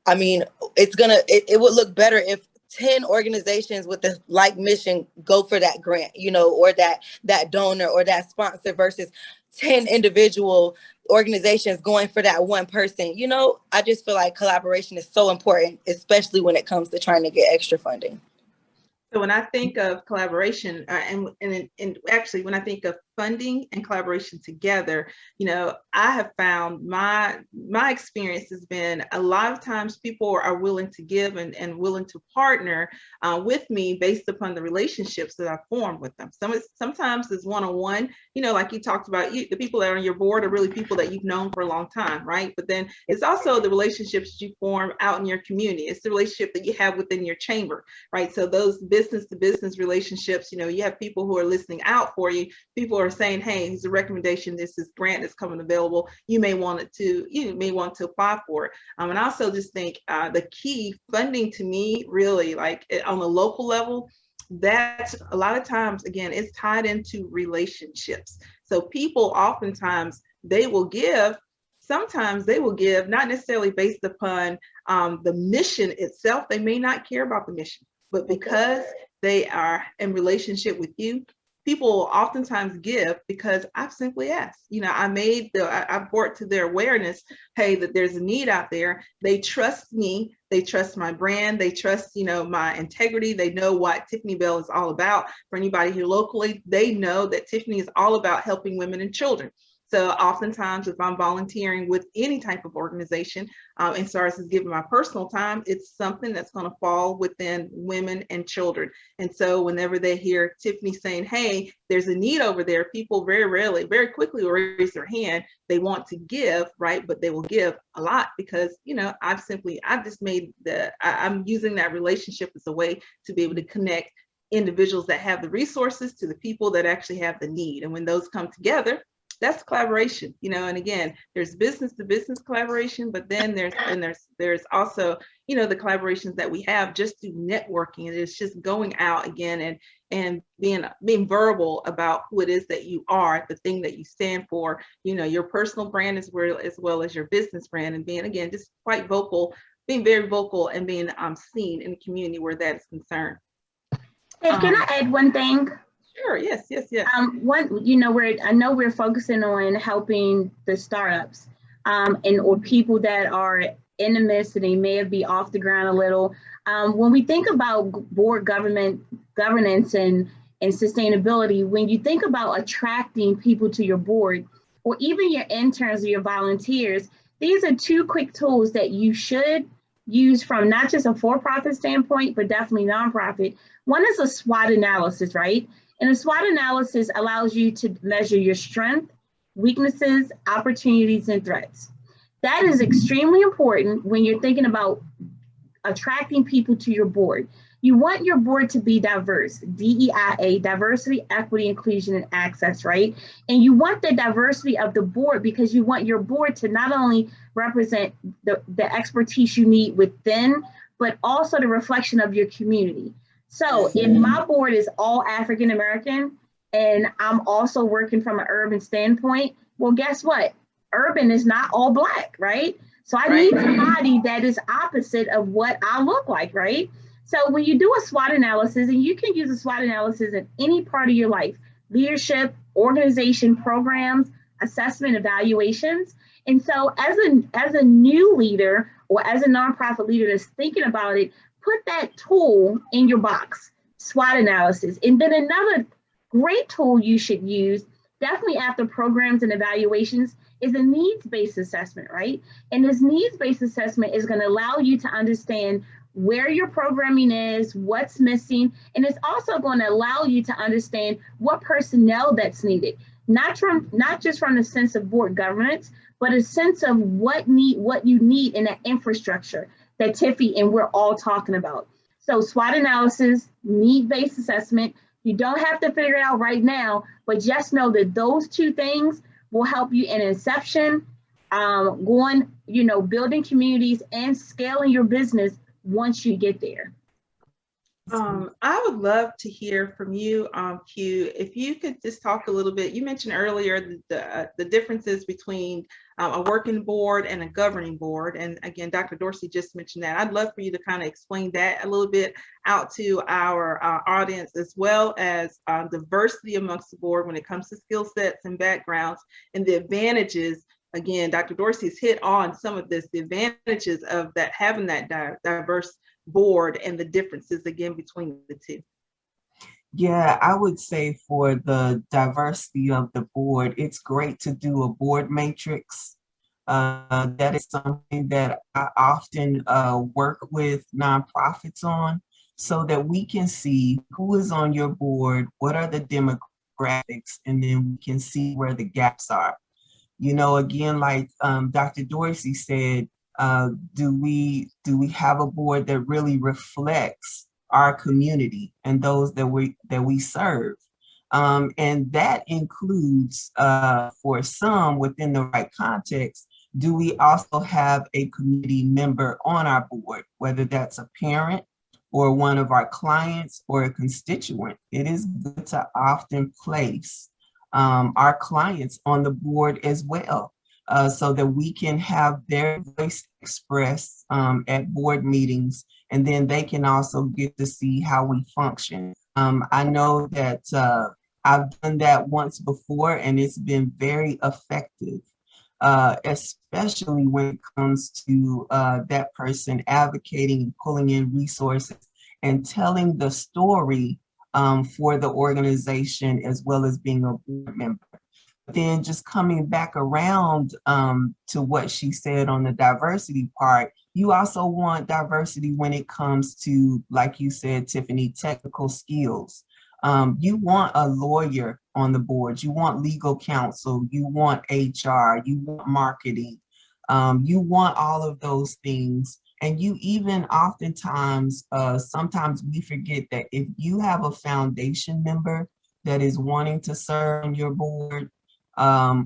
I mean, it would look better if 10 organizations with the like mission go for that grant, you know, or that donor or that sponsor, versus 10 individual organizations going for that one person. You know, I just feel like collaboration is so important, especially when it comes to trying to get extra funding. So when I think of collaboration, and actually when I think of funding and collaboration together, you know, I have found my experience has been a lot of times people are willing to give and willing to partner with me based upon the relationships that I form with them. Sometimes it's one-on-one, you know, like you talked about, the people that are on your board are really people that you've known for a long time, right? But then it's also the relationships you form out in your community. It's the relationship that you have within your chamber, right? So those business to business relationships, you know, you have people who are listening out for you. People are saying, hey, here's a recommendation, this is grant that's coming available, you may want to apply for it. And I also just think the key funding to me, really, like on the local level, that a lot of times, again, it's tied into relationships. So people oftentimes, they will give sometimes they will give not necessarily based upon the mission itself. They may not care about the mission, but because they are in relationship with you, people will oftentimes give because I've simply asked. You know, I've brought to their awareness, hey, that there's a need out there. They trust me. They trust my brand. They trust, you know, my integrity. They know what Tiffany Bell is all about. For anybody here locally, they know that Tiffany is all about helping women and children. So oftentimes, if I'm volunteering with any type of organization, and so as is giving my personal time, it's something that's going to fall within women and children. And so whenever they hear Tiffany saying, hey, there's a need over there, people very rarely, very quickly will raise their hand. They want to give, right? But they will give a lot because, you know, I'm using that relationship as a way to be able to connect individuals that have the resources to the people that actually have the need. And when those come together, that's collaboration, you know. And again, there's business to business collaboration, but then there's also, you know, the collaborations that we have just through networking. And it's just going out again and being verbal about who it is that you are, the thing that you stand for, you know, your personal brand as well as your business brand, and being, again, just quite vocal, being very vocal and being seen in the community where that is concerned. Hey, can I add one thing? Sure. Yes. One, you know, I know we're focusing on helping the startups, or people that are in the midst and they may be off the ground a little. When we think about board governance and sustainability, when you think about attracting people to your board, or even your interns or your volunteers, these are two quick tools that you should use from not just a for-profit standpoint, but definitely nonprofit. One is a SWOT analysis, right? And a SWOT analysis allows you to measure your strengths, weaknesses, opportunities, and threats. That is extremely important when you're thinking about attracting people to your board. You want your board to be diverse, DEIA, diversity, equity, inclusion, and access, right? And you want the diversity of the board because you want your board to not only represent the expertise you need within, but also the reflection of your community. So if my board is all African American and I'm also working from an urban standpoint, well, guess what? Urban is not all Black, right? So I need somebody that is opposite of what I look like, right? So when you do a SWOT analysis, and you can use a SWOT analysis in any part of your life, leadership, organization, programs, assessment, evaluations. And so as a new leader or as a nonprofit leader that's thinking about it, put that tool in your box, SWOT analysis. And then another great tool you should use, definitely after programs and evaluations, is a needs-based assessment, right? And this needs-based assessment is going to allow you to understand where your programming is, what's missing, and it's also going to allow you to understand what personnel that's needed, not just from the sense of board governance, but a sense of what you need in that infrastructure that Tiffy and we're all talking about. So SWOT analysis, need-based assessment, you don't have to figure it out right now, but just know that those two things will help you in inception, building communities and scaling your business once you get there. I would love to hear from you, Q. If you could just talk a little bit, you mentioned earlier the differences between a working board and a governing board. And again, Dr. Dorsey just mentioned that. I'd love for you to kind of explain that a little bit out to our audience, as well as diversity amongst the board when it comes to skill sets and backgrounds and the advantages. Again, Dr. Dorsey's hit on some of this, the advantages of that, having that diverse board and the differences again between the two. Yeah, I would say for the diversity of the board, it's great to do a board matrix. That is something that I often work with nonprofits on, so that we can see who is on your board, what are the demographics, and then we can see where the gaps are. You know, again, like Dr. Dorsey said, do we have a board that really reflects our community and those that we serve? And that includes, for some within the right context, do we also have a community member on our board, whether that's a parent or one of our clients or a constituent? It is good to often place our clients on the board as well, so that we can have their voice expressed at board meetings, and then they can also get to see how we function. I know that I've done that once before, and it's been very effective, especially when it comes to that person advocating and pulling in resources and telling the story for the organization, as well as being a board member. Then just coming back around to what she said on the diversity part, you also want diversity when it comes to, like you said, Tiffany, technical skills. You want a lawyer on the board, you want legal counsel, you want HR, you want marketing, you want all of those things. And you even oftentimes, sometimes we forget that if you have a foundation member that is wanting to serve on your board,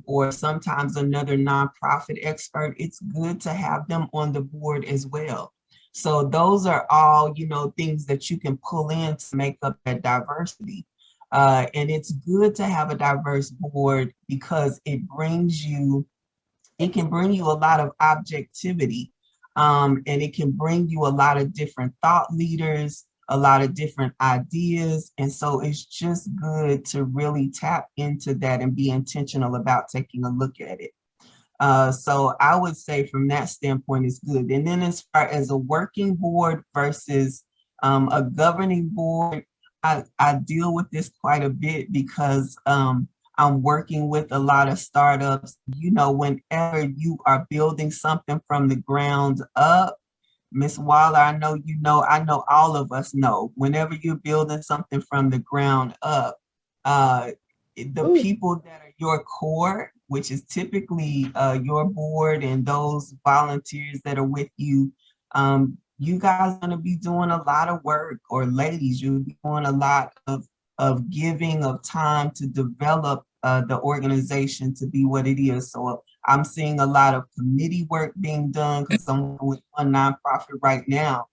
or sometimes another nonprofit expert, it's good to have them on the board as well. So those are all, things that you can pull in to make up that diversity. And it's good to have a diverse board because it can bring you a lot of objectivity, and it can bring you a lot of different thought leaders, a lot of different ideas. And so it's just good to really tap into that and be intentional about taking a look at it. So I would say from that standpoint, it's good. And then as far as a working board versus a governing board, I deal with this quite a bit because I'm working with a lot of startups. Whenever you are building something from the ground up, Miss Waller, I know all of us know, whenever you're building something from the ground up, the people that are your core, which is typically your board and those volunteers that are with you, you guys are going to be doing a lot of work, or ladies, you'll be doing a lot of giving of time to develop the organization to be what it is. So I'm seeing a lot of committee work being done because I'm with one nonprofit right now.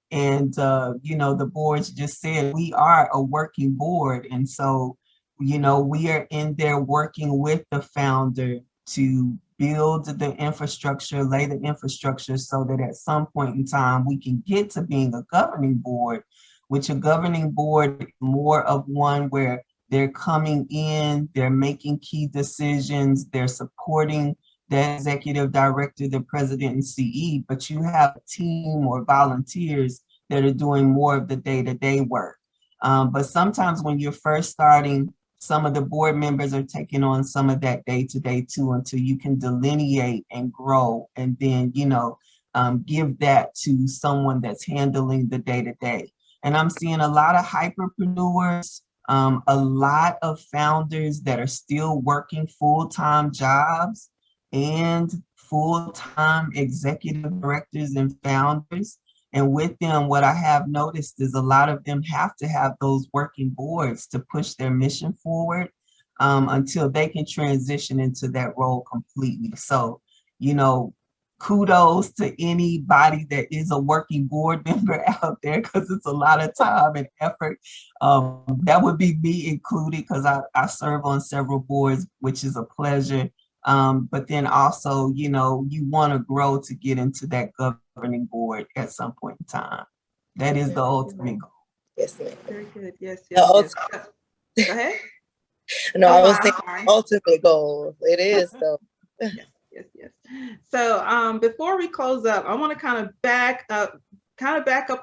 And, the boards just said we are a working board. And so, we are in there working with the founder to build the infrastructure, lay the infrastructure so that at some point in time, we can get to being a governing board, which a governing board is more of one where they're coming in, they're making key decisions, they're supporting the executive director, the president and CE, but you have a team or volunteers that are doing more of the day-to-day work. But sometimes when you're first starting, some of the board members are taking on some of that day-to-day too, until you can delineate and grow, and then, give that to someone that's handling the day-to-day. And I'm seeing a lot of hyperpreneurs, a lot of founders that are still working full-time jobs and full-time executive directors and founders. And with them, what I have noticed is a lot of them have to have those working boards to push their mission forward until they can transition into that role completely. So, kudos to anybody that is a working board member out there, because it's a lot of time and effort. That would be me included, because I serve on several boards, which is a pleasure. But then also, you want to grow to get into that governing board at some point in time. That is the ultimate goal. Yes, ma'am. Very good. Yes, yes, yes. Go ahead. No, I was thinking ultimate goal. It is though. Yes. So before we close up, I want to kind of back up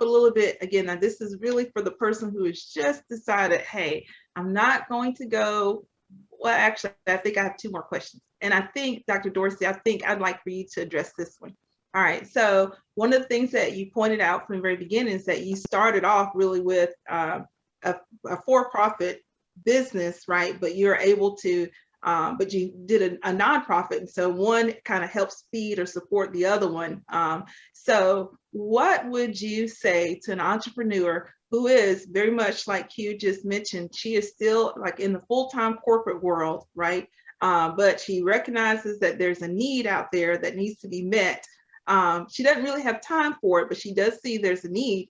a little bit again. Now, this is really for the person who has just decided, hey, I'm not going to go. Well, actually, I think I have two more questions. And I think, Dr. Dorsey, I'd like for you to address this one. All right. So one of the things that you pointed out from the very beginning is that you started off really with a for-profit business, right? But you're able to, but you did a nonprofit. And so one kind of helps feed or support the other one. So what would you say to an entrepreneur who is very much like Q just mentioned? She is still like in the full-time corporate world, right? But she recognizes that there's a need out there that needs to be met. She doesn't really have time for it, but she does see there's a need.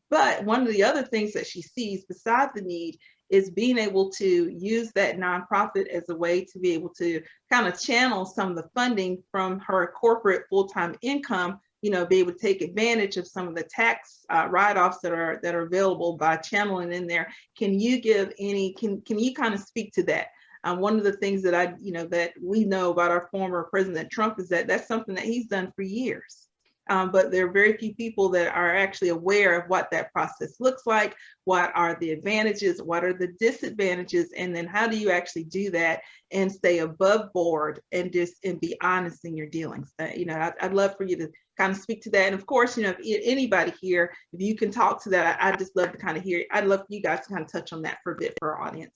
But one of the other things that she sees besides the need is being able to use that nonprofit as a way to be able to kind of channel some of the funding from her corporate full-time income, you know, be able to take advantage of some of the tax write-offs that are available by channeling in there. Can you give any, can you kind of speak to that? One of the things that that we know about our former President Trump is that that's something that he's done for years. But there are very few people that are actually aware of what that process looks like, what are the advantages, what are the disadvantages, and then how do you actually do that and stay above board and be honest in your dealings. I'd love for you to kind of speak to that. And of course, if anybody here, if you can talk to that, I'd just love to kind of hear, I'd love for you guys to kind of touch on that for a bit for our audience.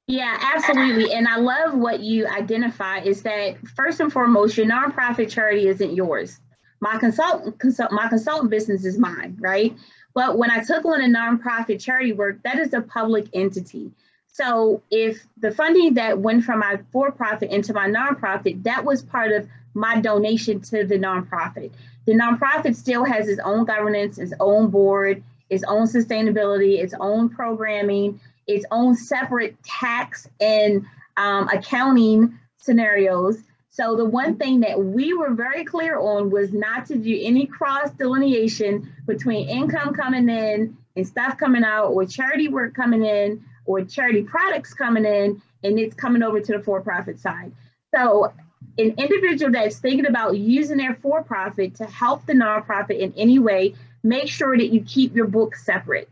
Yeah, absolutely. And I love what you identify is that first and foremost, your nonprofit charity isn't yours. My consultant business is mine, right? But when I took on a nonprofit charity work, that is a public entity. So if the funding that went from my for-profit into my nonprofit, that was part of my donation to the nonprofit. The nonprofit still has its own governance, its own board, its own sustainability, its own programming, its own separate tax and accounting scenarios. So the one thing that we were very clear on was not to do any cross delineation between income coming in and stuff coming out, or charity work coming in, or charity products coming in, and it's coming over to the for-profit side. So an individual that's thinking about using their for-profit to help the nonprofit in any way, make sure that you keep your books separate.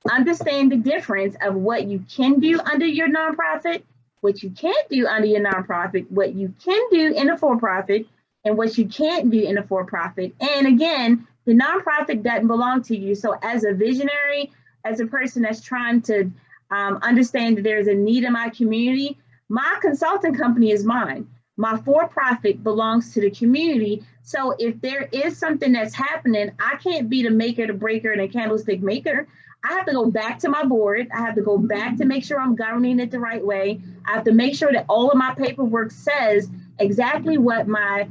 Understand the difference of what you can do under your nonprofit, what you can't do under your nonprofit, what you can do in a for-profit, and what you can't do in a for-profit. And again, the nonprofit doesn't belong to you. So as a visionary, as a person that's trying to understand that there's a need in my community, my consulting company is mine. My for-profit belongs to the community. So if there is something that's happening, I can't be the maker, the breaker, and the candlestick maker. I have to go back to my board. I have to go back to make sure I'm governing it the right way. I have to make sure that all of my paperwork says exactly what my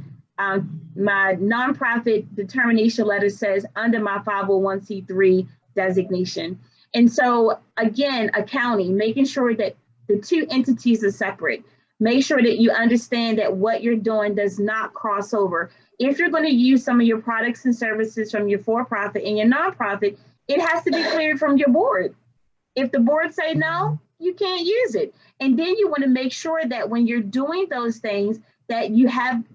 nonprofit determination letter says under my 501c3 designation. And so again, accounting, making sure that the two entities are separate. Make sure that you understand that what you're doing does not cross over. If you're going to use some of your products and services from your for-profit and your nonprofit, it has to be cleared from your board. If the board say no, you can't use it. And then you want to make sure that when you're doing those things, that you have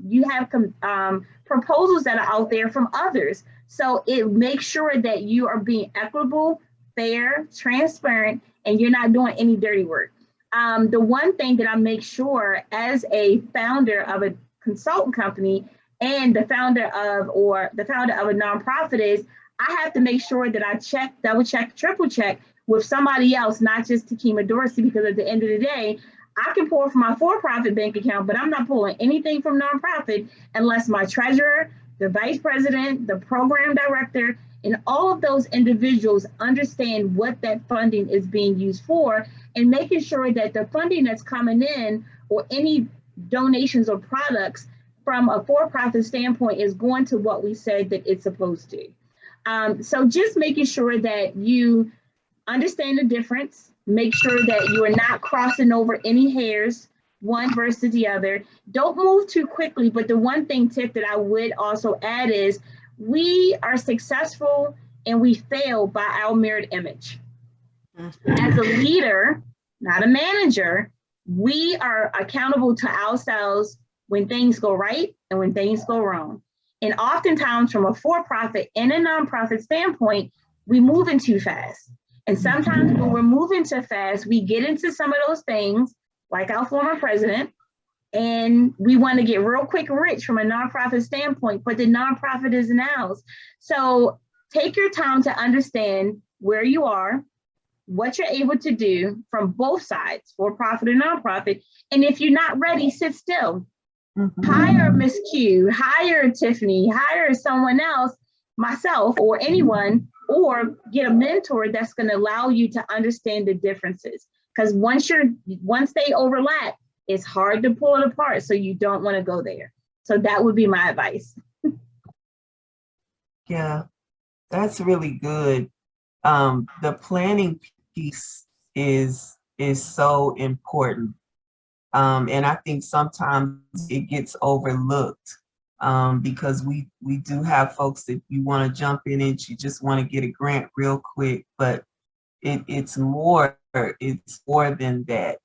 proposals that are out there from others. So it makes sure that you are being equitable, fair, transparent, and you're not doing any dirty work. The one thing that I make sure as a founder of a consultant company and the founder of a nonprofit is I have to make sure that I check, double check, triple check with somebody else, not just Tekemia Dorsey, because at the end of the day, I can pull from my for-profit bank account, but I'm not pulling anything from nonprofit unless my treasurer, the vice president, the program director, and all of those individuals understand what that funding is being used for, and making sure that the funding that's coming in or any donations or products from a for-profit standpoint is going to what we said that it's supposed to. So just making sure that you understand the difference, make sure that you are not crossing over any hairs, one versus the other. Don't move too quickly, but the one tip that I would also add is we are successful and we fail by our mirrored image. As a leader, not a manager, we are accountable to ourselves when things go right and when things go wrong. And oftentimes from a for-profit and a nonprofit standpoint, we move in too fast. And sometimes when we're moving too fast, we get into some of those things, like our former president, and we want to get real quick rich from a nonprofit standpoint, but the nonprofit isn't ours. So take your time to understand where you are, what you're able to do from both sides, for-profit and nonprofit. And if you're not ready, sit still. Hire Miss Q, hire Tiffany, hire someone else, myself or anyone, or get a mentor that's going to allow you to understand the differences. Because once they overlap, it's hard to pull it apart. So you don't want to go there. So that would be my advice. Yeah, that's really good. The planning piece is is so important. And I think sometimes it gets overlooked because we do have folks that you want to jump in and you just want to get a grant real quick, but it's more than that.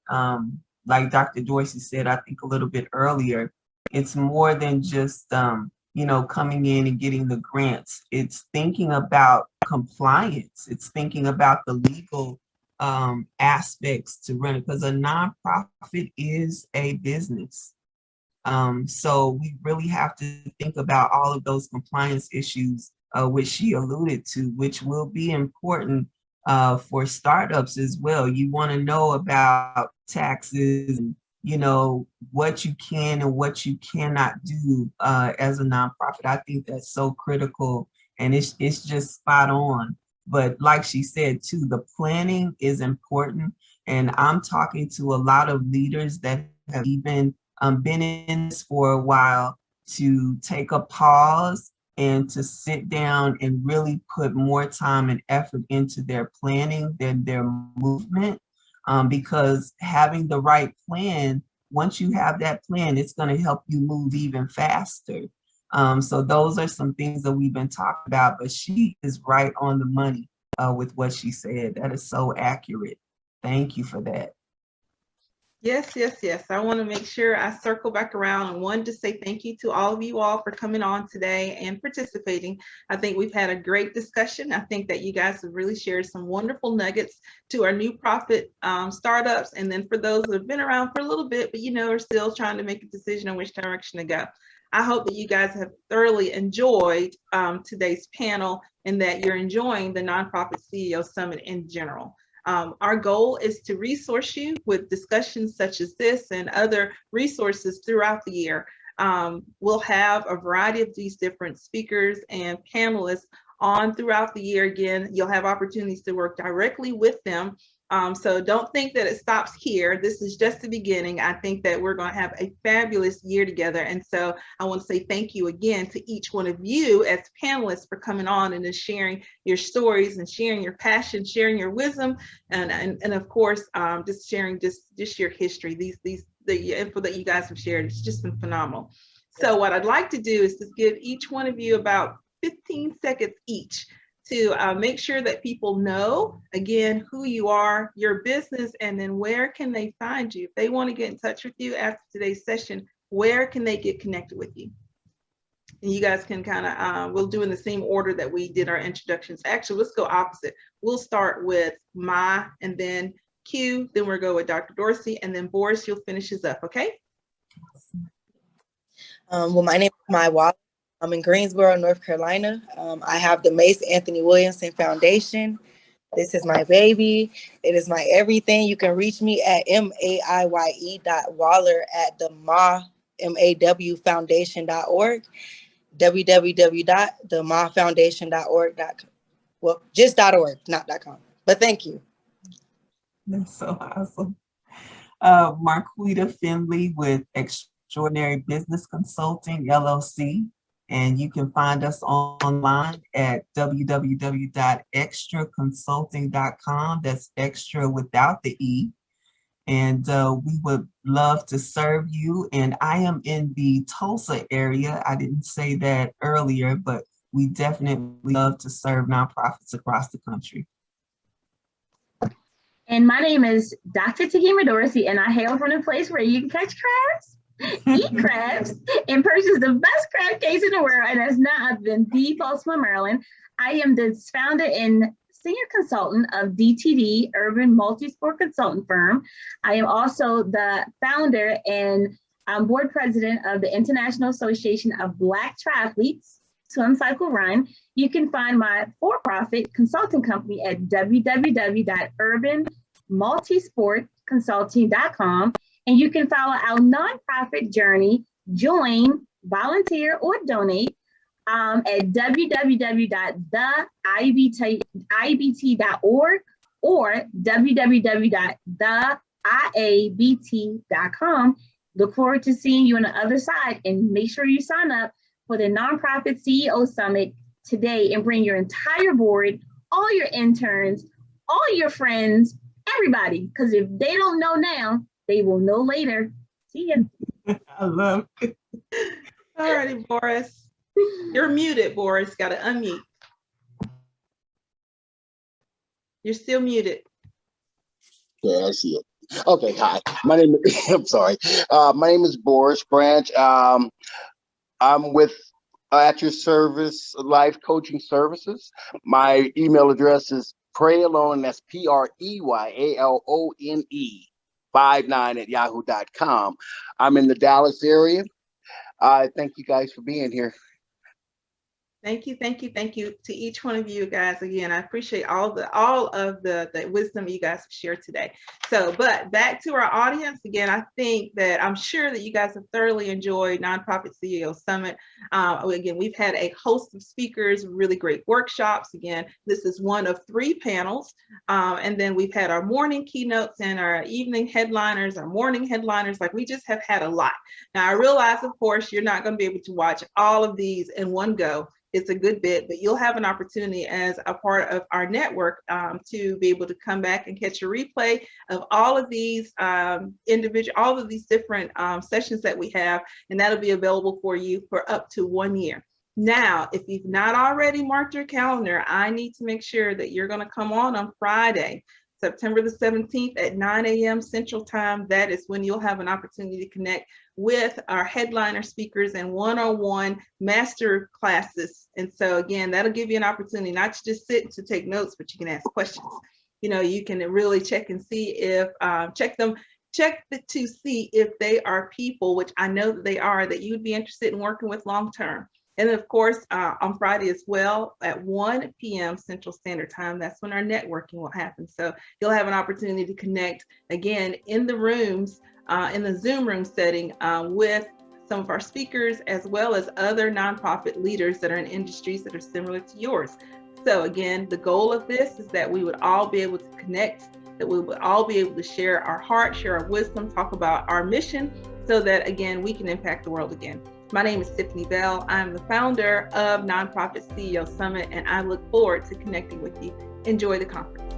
Like Dr. Dorsey said, I think a little bit earlier, it's more than just coming in and getting the grants. It's thinking about compliance. It's thinking about the legal aspects to run it, because a nonprofit is a business. So we really have to think about all of those compliance issues, which she alluded to, which will be important for startups as well. You want to know about taxes and what you can and what you cannot do as a nonprofit. I think that's so critical, and it's just spot on. But like she said too, the planning is important. And I'm talking to a lot of leaders that have even been in this for a while to take a pause and to sit down and really put more time and effort into their planning than their movement. Because having the right plan, once you have that plan, it's going to help you move even faster. So those are some things that we've been talking about, but she is right on the money with what she said. That is so accurate. Thank you for that. Yes, yes, yes. I want to make sure I circle back around and wanted to say thank you to all of you all for coming on today and participating. I think we've had a great discussion. I think that you guys have really shared some wonderful nuggets to our new profit startups. And then for those that have been around for a little bit, but are still trying to make a decision on which direction to go. I hope that you guys have thoroughly enjoyed today's panel and that you're enjoying the Nonprofit CEO Summit in general. Our goal is to resource you with discussions such as this and other resources throughout the year. We'll have a variety of these different speakers and panelists on throughout the year. Again, you'll have opportunities to work directly with them. So don't think that it stops here. This is just the beginning. I think that we're going to have a fabulous year together. And so I want to say thank you again to each one of you as panelists for coming on and just sharing your stories and sharing your passion, sharing your wisdom, and of course, just sharing just your history. The info that you guys have shared, it's just been phenomenal. So what I'd like to do is just give each one of you about 15 seconds each to make sure that people know, again, who you are, your business, and then where can they find you. If they want to get in touch with you after today's session, where can they get connected with you? And you guys can kind of, we'll do in the same order that we did our introductions. Actually, let's go opposite. We'll start with Ma, and then Q, then we'll go with Dr. Dorsey, and then Boris, you'll finish us up, okay? Well, my name is Mai Wallace. I'm in Greensboro, North Carolina. I have the Mace Anthony Williamson Foundation. This is my baby. It is my everything. You can reach me at MAIYE.Waller@themawfoundation.org, www.themawfoundation.org. Well, just .org, not .com. But thank you. That's so awesome. Marquita Finley with Extraordinary Business Consulting, LLC. And you can find us online at www.extraconsulting.com. That's extra without the E. And we would love to serve you. And I am in the Tulsa area. I didn't say that earlier, but we definitely love to serve nonprofits across the country. And my name is Dr. Tekemia Dorsey, and I hail from the place where you can catch crabs, eat crabs, and purchase the best crab cakes in the world, and that's not other than the Baltimore, Maryland. I am the founder and senior consultant of DTD, Urban Multi-Sport Consultant Firm. I am also the founder and board president of the International Association of Black Triathletes, Swim, Cycle, Run. You can find my for-profit consulting company at www.urbanmultisportconsulting.com. And you can follow our nonprofit journey, join, volunteer, or donate at www.theibt.org or www.theiabt.com. Look forward to seeing you on the other side, and make sure you sign up for the Nonprofit CEO Summit today and bring your entire board, all your interns, all your friends, everybody, because if they don't know now, they will know later. See ya. I love it. All righty, Boris. You're muted, Boris. Got to unmute. You're still muted. Yeah, I see it. Okay, hi. My name is, I'm sorry. My name is Boris Branch. I'm with At Your Service Life Coaching Services. My email address is prayalone, that's PREYALONE 59 @yahoo.com. I'm in the Dallas area. Thank you guys for being here. Thank you to each one of you guys. Again, I appreciate all of the wisdom you guys have shared today. So, but back to our audience. Again, I think that I'm sure that you guys have thoroughly enjoyed Nonprofit CEO Summit. Again, we've had a host of speakers, really great workshops. Again, this is one of 3 panels. And then we've had our morning keynotes and our evening headliners, our morning headliners. Like, we just have had a lot. Now, I realize, of course, you're not going to be able to watch all of these in one go. It's a good bit, but you'll have an opportunity as a part of our network to be able to come back and catch a replay of all of these all of these different sessions that we have, and that'll be available for you for up to 1 year. Now, if you've not already marked your calendar, I need to make sure that you're going to come on Friday, September the 17th at 9 a.m. Central Time. That is when you'll have an opportunity to connect with our headliner speakers and one-on-one master classes. And so again, that'll give you an opportunity not to just sit to take notes, but you can ask questions. You know, you can really check and see if, to see if they are people, which I know that they are, that you would be interested in working with long-term. And then of course, on Friday as well, at 1 p.m. Central Standard Time, that's when our networking will happen. So you'll have an opportunity to connect again in the rooms, in the Zoom room setting with some of our speakers, as well as other nonprofit leaders that are in industries that are similar to yours. So again, the goal of this is that we would all be able to connect, that we would all be able to share our heart, share our wisdom, talk about our mission, so that again, we can impact the world again. My name is Tiffany Bell. I'm the founder of Nonprofit CEO Summit, and I look forward to connecting with you. Enjoy the conference.